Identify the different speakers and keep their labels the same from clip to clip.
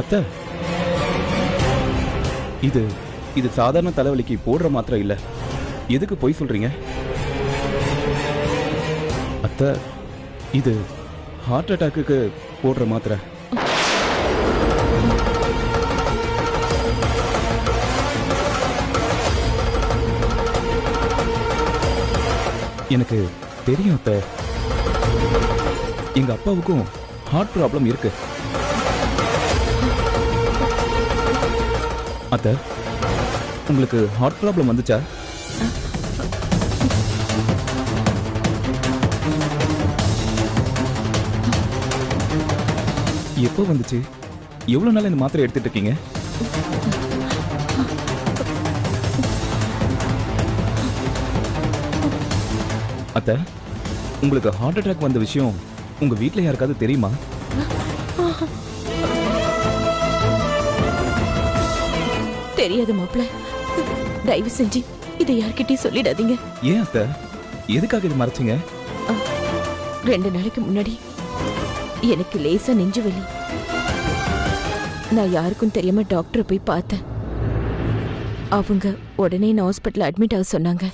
Speaker 1: அத்தை, இது இது சாதாரண தலைவலிக்கு போடுற மாத்திரை இல்ல. எதுக்கு போய் சொல்றீங்க? அத்தை, இது ஹார்ட் அட்டாக்கு போடுற மாத்திரை. எனக்கு தெரியும் அத்தை, எங்க அப்பாவுக்கும் ஹார்ட் ப்ராப்ளம் இருக்கு. அத்தை, உங்களுக்கு ஹார்ட் ப்ராப்ளம் வந்துச்சா? எப்போ வந்துச்சு? எவ்வளவு நாள் இந்த மாத்திரை எடுத்துட்டு இருக்கீங்க? அத்தை, உங்களுக்கு ஹார்ட் அட்டாக் வந்த விஷயம் உங்க வீட்ல யாருக்காவது தெரியுமா?
Speaker 2: தெரியாது மாப்ள. தயவு செஞ்சு இதை யார்கிட்டயும் சொல்லிடாதீங்க.
Speaker 1: ஏன் அத்தை, எதுக்காக இது மறைச்சிங்க?
Speaker 2: 2 நாளைக்கு முன்னாடி எனக்கு லேசா நெஞ்சு வலி. நான் யாருக்கும் தெரியாம டாக்டரை போய் பார்த்தேன். அவங்க உடனே நான் ஹாஸ்பிட்டல் அட்மிட் ஆக சொன்னாங்க.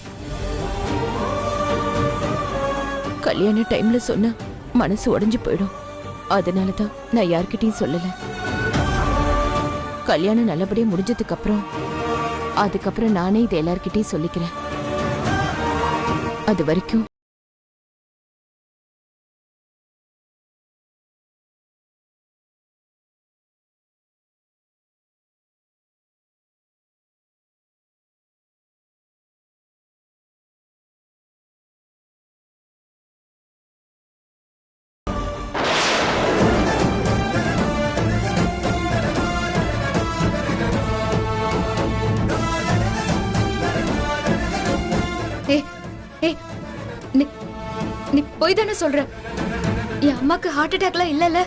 Speaker 2: கல்யாண டைம்ல சொன்னா மனசு உடைஞ்சு போயிடும். அதனாலதான் நான் யார்கிட்டயும் சொல்லல. கல்யாணம் நல்லபடியா முடிஞ்சதுக்கு அதுக்கப்புறம் நானே இதை எல்லார்கிட்டயும் சொல்லிக்கிறேன். அது வரைக்கும்
Speaker 3: நீ போய் தானே சொல்ற? என் அம்மாக்கு ஹார்ட் அட்டாக்லாம் இல்லல.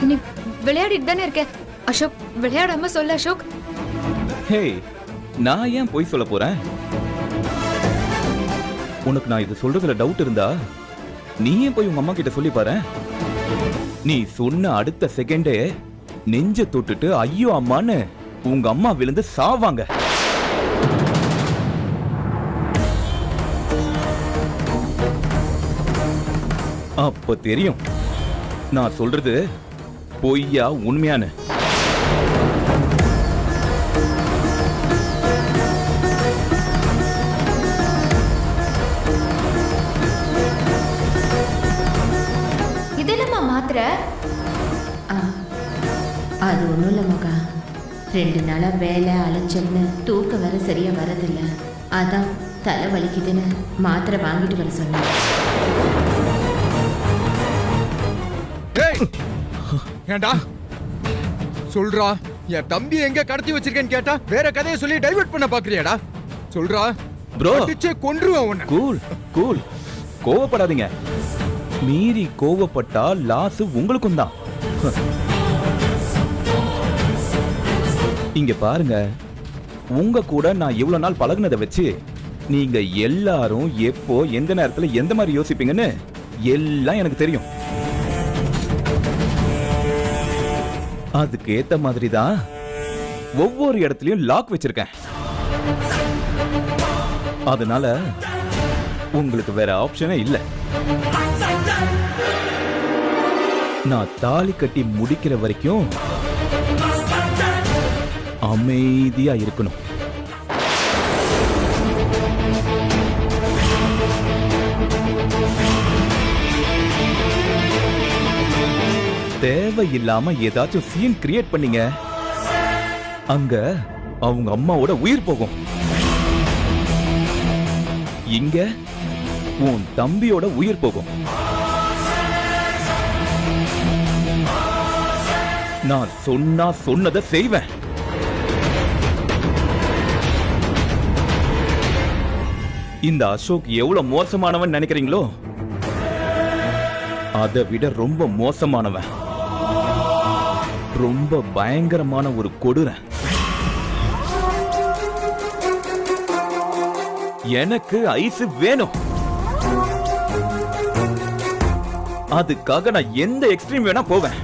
Speaker 3: நீ விளையாடிட்டு தானே இருக்க. அசோக், விளையாடாம சொல்ல அசோக்.
Speaker 1: ஹே, நான் ஏன் போய் சொல்ல போறேன்? உனக்கு நான் இது சொல்றதுல டவுட் இருந்தா நீயே போய் உங்க அம்மா கிட்ட சொல்லி பாரு. நீ சொன்ன அடுத்த செகண்டே நெஞ்ச தொட்டுட்டு ஐயோ அம்மான்னு உங்க அம்மா விழுந்து சாவாங்க. அப்ப தெரியும் நான் சொல்றது பொய்யா உண்மையானு.
Speaker 3: இதெல்லாம் மாத்திரை?
Speaker 4: அது ஒன்றும் இல்லை மகா. 2 நாளா வேலை அலைச்சல்னு தூக்கம் வேற சரியா வரதில்ல. அதான் தலை வலிக்குதுன்னு மாத்திரை வாங்கிட்டு வர சொன்னேன்.
Speaker 5: ஏண்டா சொல்றா, என் தம்பி எங்க கடத்தி வச்சிருக்கேன்னு கேட்டா வேற கதையை சொல்லி டைவர்ட் பண்ண பாக்குறியாடா? சொல்றா
Speaker 1: ப்ரோ,
Speaker 5: அடிச்சே கொன்றுவேன் உன்னை.
Speaker 1: கூல் கூல், கோவப்படாதீங்க. மீறி கோவப்பட்டா லாஸ் உங்களுக்கும் தான். இங்க பாருங்க, உங்க கூட நான் இவ்வளவு நாள் பழகுனதை வச்சு நீங்க எல்லாரும் எப்போ எந்த நேரத்துல எந்த மாதிரி யோசிப்பீங்கன்னு எல்லாம் எனக்கு தெரியும். அதுக்கு ஏத்த மாதிரி தான் ஒவ்வொரு இடத்துலயும் லாக் வச்சிருக்கேன். அதனால உங்களுக்கு வேற ஆப்ஷனே இல்ல. நான் தாலி கட்டி முடிக்கிற வரைக்கும் அமைதியா இருக்கணும். தேவையில்லாம ஏதாச்சும் சீன் கிரியேட் பண்ணீங்க, அங்க அவங்க அம்மாவோட உயிர் போகும். இங்க உன் தம்பியோட உயிர் போகும். நான் சொன்னா சொன்னதை செய்வேன். இந்த அசோக் எவ்வளவு மோசமானவன் நினைக்கிறீங்களோ அதை விட ரொம்ப மோசமானவன். ரொம்ப பயங்கரமான ஒரு கொடூர. எனக்கு ஐஸ் வேணும். அதுக்காக நான் எந்த எக்ஸ்ட்ரீம் வேணா போவேன்.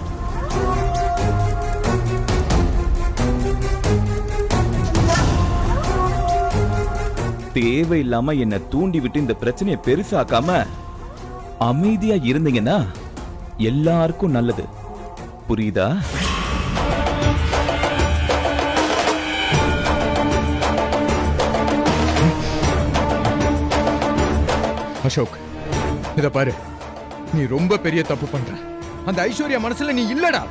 Speaker 1: தேவையில்லாம என்ன தூண்டி விட்டு இந்த பிரச்சனையை பெருசாக்காம அமைதியா இருந்தீங்கன்னா எல்லாருக்கும் நல்லது. புரியுதா?
Speaker 5: அசோக், இத பாரு, நீ ரொம்ப பெரிய தப்பு பண்ற. அந்த ஐஸ்வர்யா மனசுல நீ இல்லடா.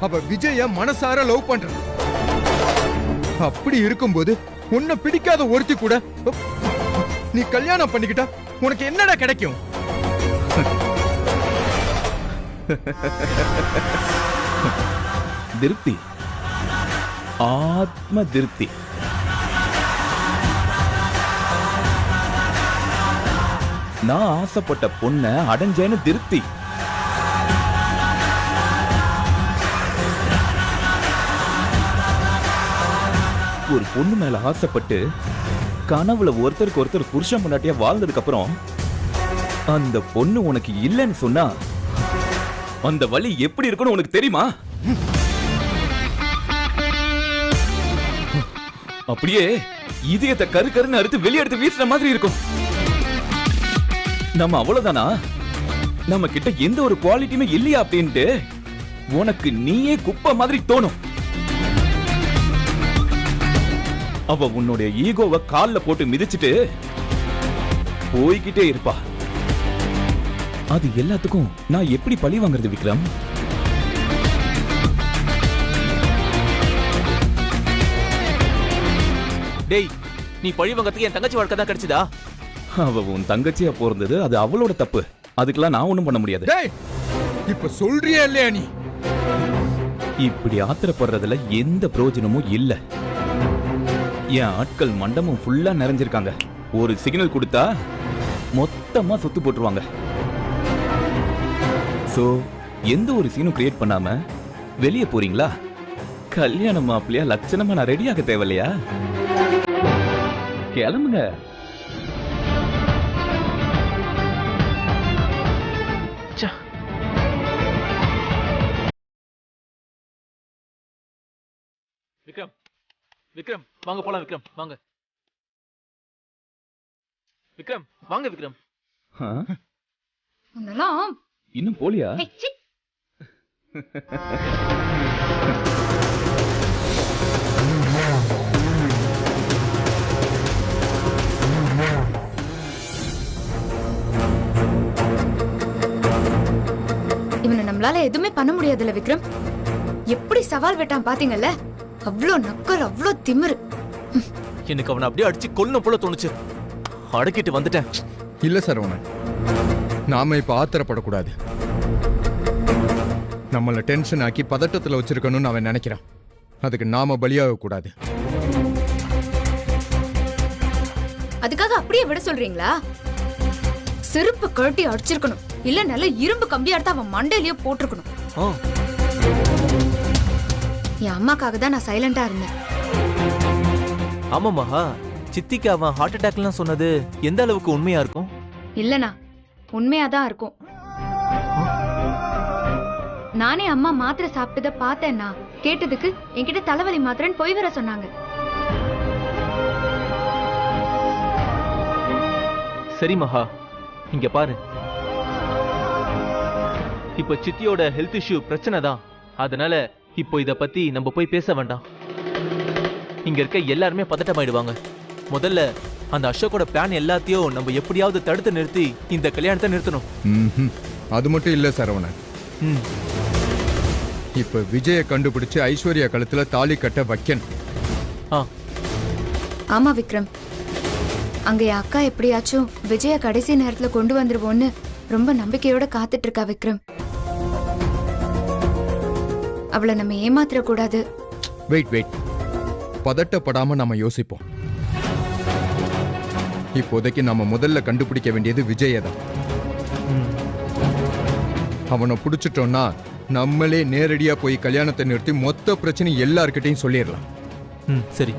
Speaker 5: அவ விஜய மனசார லவ் பண்ற. அப்படி இருக்கும்போது உன்னை பிடிக்காத ஒருத்தி கூட நீ கல்யாணம் பண்ணிக்கிட்டா உனக்கு என்னடா கிடைக்கும்?
Speaker 1: திருப்தி, ஆத்ம திருப்தி. நான் ஆசைப்பட்ட பொண்ண அடைஞ்சேன்னு திருப்தி. ஒரு பொண்ணு மேல ஆசைப்பட்டு கனவுல ஒருத்தருக்கு ஒருத்தர் புருஷன் பொண்டாட்டியா வாழ்ந்ததுக்கு அப்புறம் அந்த பொண்ணு உனக்கு இல்லைன்னு சொன்னா அந்த வலி எப்படி இருக்குன்னு உனக்கு தெரியுமா? அப்படியே இதயத்தை கரு கருன்னு அறுத்து வெளியெடுத்து வீசுற மாதிரி இருக்கும். நம்ம அவ்வளவுதானா? நம்ம கிட்ட எந்த ஒரு குவாலிட்டியுமே இல்லையா அப்படின்ட்டு உனக்கு நீயே குப்பை மாதிரி தோணும். அவ உன்னுடைய ஈகோவை கால்ல போட்டு மிதிச்சிட்டு போய்கிட்டே இருப்பா. அது எல்லாத்துக்கும் நான் எப்படி பழி வாங்குறது விக்ரம்?
Speaker 6: டேய், நீ பழி வாங்கறதுக்கு என் தங்கச்சி வாழ்க்கை தான் கிடைச்சதா?
Speaker 1: அவ உன் தங்கச்சியா பிறந்தது அது அவளோட தப்பு. அதுக்கெல்லாம் நான் ஒண்ணும் பண்ண முடியாது.
Speaker 5: டேய், இப்ப சொல்றியா இல்லையா நீ?
Speaker 1: இப்படி ஆத்திரப்படுறதுல எந்த பிரயோஜனமும் இல்ல. என் ஆட்கள் மண்டபம் ஃபுல்லா நிறைஞ்சிருக்காங்க. ஒரு சிக்னல் கொடுத்தா மொத்தமா சுத்து போட்டுருவாங்க. சோ எந்த ஒரு சீனும் கிரியேட் பண்ணாம வெளியே போறீங்களா? கல்யாண மாப்பிள்ளையா லட்சணமா நான் ரெடியாக தேவையில்லையா? கிளம்புங்க.
Speaker 6: விக்ரம், விக்ரம் வாங்க போலாம். விக்ரம் வாங்க. விக்ரம் வாங்க. விக்ரம்,
Speaker 3: உன்னெல்லாம்
Speaker 1: இன்னும் போலியா?
Speaker 3: இவனை நம்மளால எதுவுமே பண்ண முடியாதுல்ல விக்ரம்? எப்படி சவால் விட்டான் பாத்தீங்கல்ல? அவ்வளோ நக்கல், அவ்வளோ திமிரு.
Speaker 6: எனக்கு அவனை அப்படியே அடிச்சு கொல்லணும் போல தோணுச்சு. அடக்கிட்டு வந்துட்டேன்.
Speaker 5: இல்ல சரவணன், நாம இப்ப ஆத்திரப்படக்கூடாது. நம்மள டென்ஷன் ஆக்கி பதட்டத்துல வச்சிருக்கணும்னு அவன் நினைக்கிறான். அதுக்கு நாம பலியாக கூடாது.
Speaker 3: அதுக்காக அப்படியே விட சொல்றீங்களா? செருப்பு கழட்டி அடிச்சிருக்கணும். இல்ல நல்ல இரும்பு கம்பி எடுத்து அவன் மண்டையிலேயே போட்டிருக்கணும். என் அம்மாக்காக தான் நான் சைலண்டா இருந்தேன்.
Speaker 6: ஆமா மகா, சித்திக்கு அவன் ஹார்ட் அட்டாக்லாம் சொன்னது எந்த அளவுக்கு உண்மையா இருக்கும்?
Speaker 3: இல்லனா உண்மையாதான் இருக்கும். நானே அம்மா மாத்திரை சாப்பிட்டத பார்த்தேன்னா கேட்டதுக்கு என்கிட்ட தலைவலி மாத்திரைன்னு போய் வர சொன்னாங்க.
Speaker 6: சரி மகா, இங்க பாரு. இப்ப சித்தியோட ஹெல்த் இஷ்யூ பிரச்சனை தான். அதனால இப்போ இத பத்தி நம்ம போய் பேச வேண்டாம். இங்க இருக்க எல்லாருமே பதட்டமாயிடுவாங்க. முதல்ல அந்த அசோக்கோட பிளான் எல்லாத்தையும் நம்ம எப்படியாவது தடுத்து நிறுத்தி இந்த கல்யாணத்தை நிறுத்தணும்.
Speaker 5: அது மட்டும் இல்ல சரவணன், இப்ப விஜய கண்டுபிடிச்சு ஐஸ்வர்யா கழுத்துல தாலி கட்ட வைக்கணும்.
Speaker 3: ஆமா விக்ரம், அங்க என் அக்கா எப்படியாச்சும் விஜய கடைசி நேரத்துல கொண்டு வந்துருவோன்னு ரொம்ப நம்பிக்கையோட காத்துட்டு இருக்கா விக்ரம். அவளை நம்ம ஏமாத்திர கூடாது.
Speaker 5: வெயிட், பதட்டப்படாம நாம யோசிப்போம். இப்போதைக்கு நாம முதல்ல கண்டுபிடிக்க வேண்டியது விஜய தான். அவனை பிடிச்சிட்டோம்னா நம்மளே நேரடியா போய் கல்யாணத்தை நிறுத்தி மொத்த பிரச்சனை எல்லார்கிட்டையும் சொல்லிடலாம்.
Speaker 6: சரி,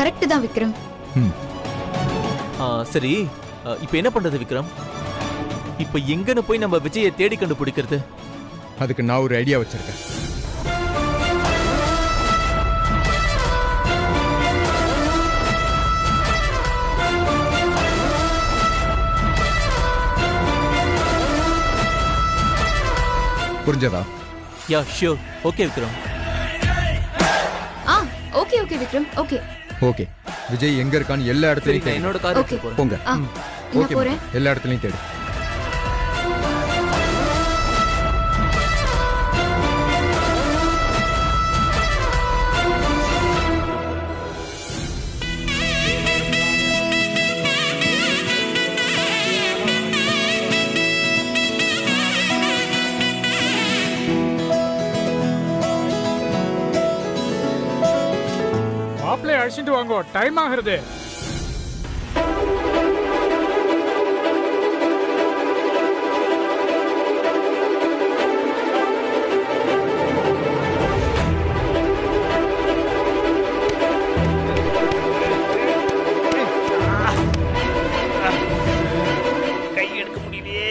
Speaker 3: கரெக்ட் தான் விக்ரம்.
Speaker 6: சரி, இப்ப என்ன பண்றது விக்ரம்? இப்ப எங்கன்னு போய் நம்ம விஜயை தேடி கண்டுபிடிக்கிறது?
Speaker 5: அதுக்கு நான் ஒரு ஐடியா வச்சிருக்கேன். புரிஞ்சதா?
Speaker 6: Yeah sure. ஓகே விக்ரம்.
Speaker 3: ஆ okay okay Vikram okay.
Speaker 5: Okay. Vijay எங்க இருக்கான்னு எல்லா
Speaker 6: சரி
Speaker 5: இடத்துலயும்
Speaker 6: நான்
Speaker 5: தேடு.
Speaker 6: என்னோட கார்
Speaker 3: Okay.
Speaker 6: எடுத்து போறேன்.
Speaker 5: போங்க.
Speaker 3: ஆ நான்
Speaker 5: ஓகே
Speaker 3: போறேன்.
Speaker 5: எல்லா இடத்துலயும் தேடு.
Speaker 7: மாப்பிள்ளை அழைச்சிட்டு வாங்கோ, டைம் ஆகுறது.
Speaker 8: கை எடுக்க முடியலையே.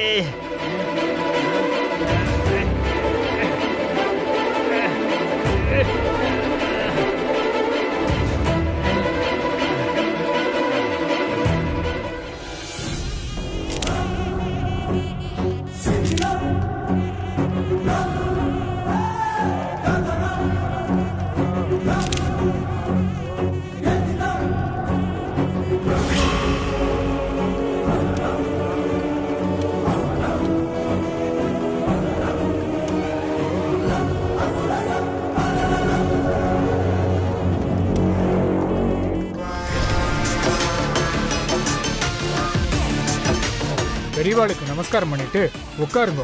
Speaker 7: பெரியவாளுக்கு நமஸ்காரம் பண்ணிட்டு உட்காருங்க.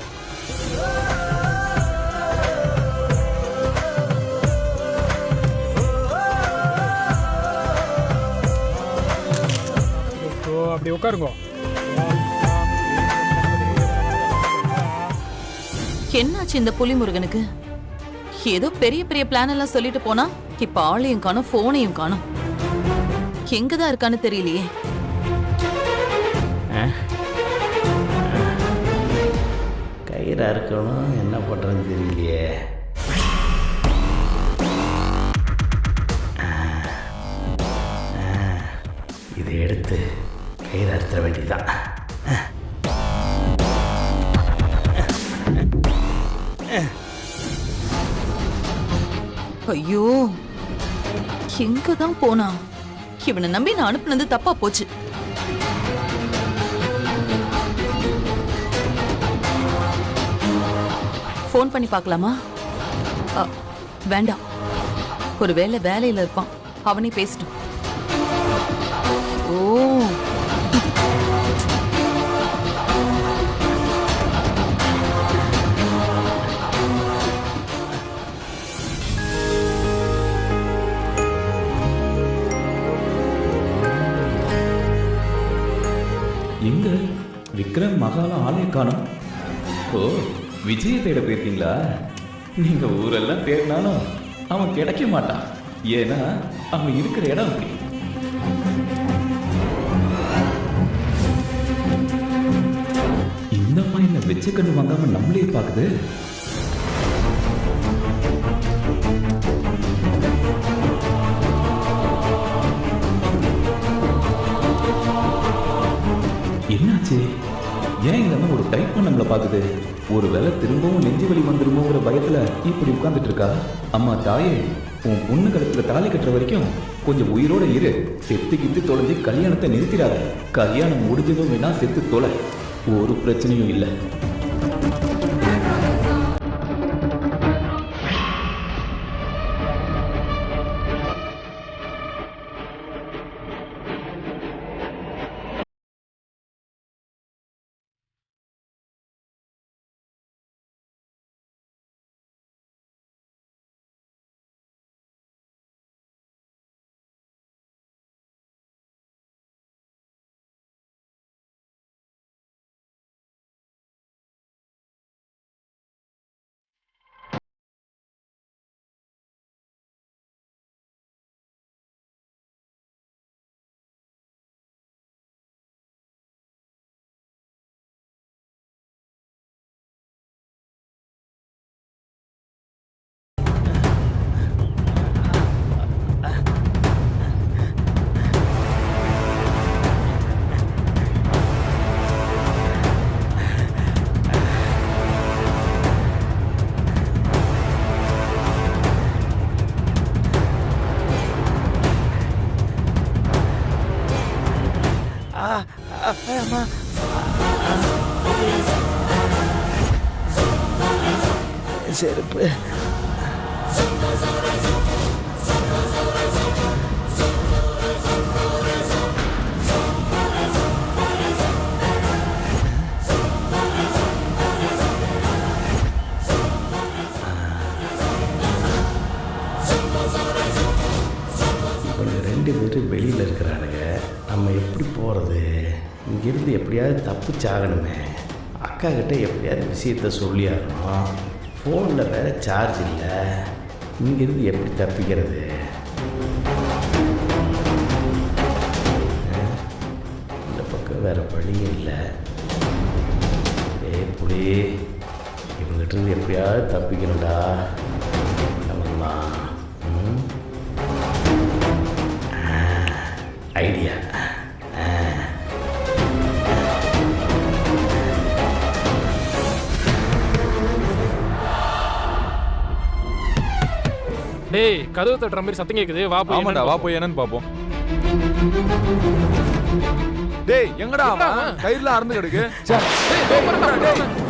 Speaker 7: அப்படி உட்காருங்க.
Speaker 9: என்னாச்சு இந்த புலிமுருகனுக்கு? ஏதோ பெரிய பெரிய பிளான் எல்லாம் சொல்லிட்டு போனா இப்ப ஆளையும் காணும் போனையும் காணும். எங்கதான் இருக்கான்னு தெரியலையே.
Speaker 8: கயிறா இருக்கணும், என்ன பண்றதுன்னு தெரியலையே. இதை எடுத்து கயிறு அறுத்த வேண்டியதுதான்.
Speaker 9: ஐயோ, எங்கதான் போனா? இவனை நம்பி நான் அனுப்புனது தப்பா போச்சு. ஃபோன் பண்ணி பார்க்கலாமா? வேண்டாம், ஒருவேளை வேலையில இருப்பான், அவனே பேசிட்டோம். ஓ,
Speaker 1: எங்க விக்ரம் மகாலம் ஆலய காணோம். ஓ, விஜய தேட போயிருக்கீங்களா? நீங்க ஊரெல்லாம் தேடினாலும் அவன் கிடைக்க மாட்டான். ஏன்னா அவன் இருக்கிற இடம் அப்படி. இந்த அம்மா என்ன வெச்ச கண்ணு வாங்காம நம்மளே பாக்குது. என்னாச்சு? ஏன் இந்த அம்மா ஒரு டைப் பண்ண நம்மளை பாக்குது? ஒருவேளை திரும்பவும் நெஞ்சு வலி வந்துருமோங்கிற பயத்துல இப்படி உட்கார்ந்துட்டு இருக்கா. அம்மா தாயே, உன் பொண்ணு கழுத்துல தாலி கட்டுற வரைக்கும் கொஞ்சம் உயிரோட இரு. செத்து கித்து தொலைஞ்சு கல்யாணத்தை நிறுத்திடாத. கல்யாணம் முடிஞ்சதும் வேணா செத்து தொலை, ஒரு பிரச்சனையும் இல்லை.
Speaker 8: அம்மா. செருப்பு. ரெண்டு பேரும் வெளியில் இருக்கிறானுங்க. நம்ம எப்படி போகிறது? இங்கேருந்து எப்படியாவது தப்பிச்சாகணுமே. அக்கா கிட்ட எப்படியாவது விஷயத்த சொல்லியாகணும். ஃபோனில் வேறு சார்ஜ் இல்லை. இங்கேருந்து எப்படி தப்பிக்கிறது? இந்த பக்கம் வேறு வழியும் இல்லை. புளி இவங்ககிட்ட எப்படியாவது தப்பிக்கணும்டா. நம்மலாம் ஐடியா.
Speaker 7: டேய் கதவு தட்டுற மாதிரி சத்தம் கேக்குது. வா போய்
Speaker 10: ஆமாடா, வா போய் என்னன்னு பாப்போம். டேய் எங்கடா அவன்? கயிறுல அறுந்து கிடக்கு.
Speaker 7: டேய்